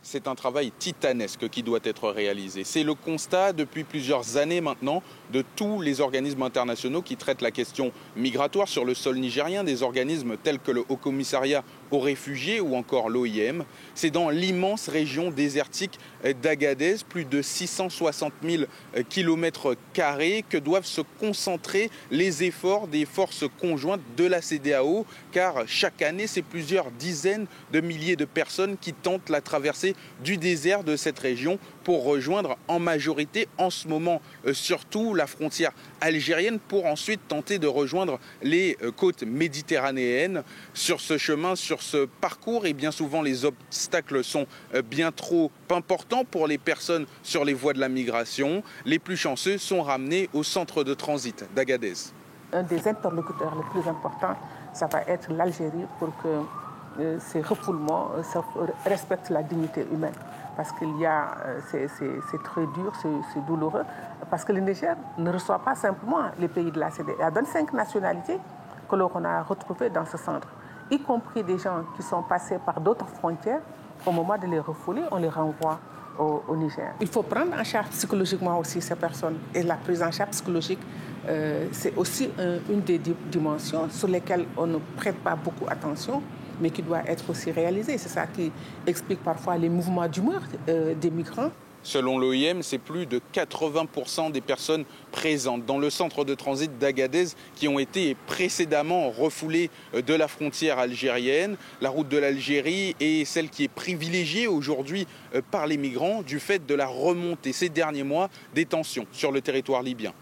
C'est un travail titanesque qui doit être réalisé. C'est le constat depuis plusieurs années maintenant de tous les organismes internationaux qui traitent la question migratoire sur le sol nigérien, des organismes tels que le Haut Commissariat aux réfugiés ou encore l'OIM. C'est dans l'immense région désertique d'Agadez, plus de 660 000 km² que doivent se concentrer les efforts des forces conjointes de la CEDEAO, car chaque année, c'est plusieurs dizaines de milliers de personnes qui tentent la traversée du désert de cette région pour rejoindre en majorité, en ce moment surtout, la frontière algérienne pour ensuite tenter de rejoindre les côtes méditerranéennes. Sur ce chemin, sur ce parcours, et bien souvent les obstacles sont bien trop importants pour les personnes sur les voies de la migration. Les plus chanceux sont ramenés au centre de transit d'Agadez. Un des interlocuteurs les plus importants, ça va être l'Algérie pour que ces refoulements respectent la dignité humaine. Parce qu'il y a, c'est très dur, c'est douloureux, parce que le Niger ne reçoit pas simplement les pays de la CEDEAO. Il y a 25 nationalités que l'on a retrouvées dans ce centre, y compris des gens qui sont passés par d'autres frontières. Au moment de les refouler, on les renvoie au Niger. Il faut prendre en charge psychologiquement aussi ces personnes. Et la prise en charge psychologique, c'est aussi une des dimensions sur lesquelles on ne prête pas beaucoup attention, mais qui doit être aussi réalisée. C'est ça qui explique parfois les mouvements d'humeur des migrants. Selon l'OIM, c'est plus de 80% des personnes présentes dans le centre de transit d'Agadez qui ont été précédemment refoulées de la frontière algérienne. La route de l'Algérie est celle qui est privilégiée aujourd'hui par les migrants du fait de la remontée ces derniers mois des tensions sur le territoire libyen.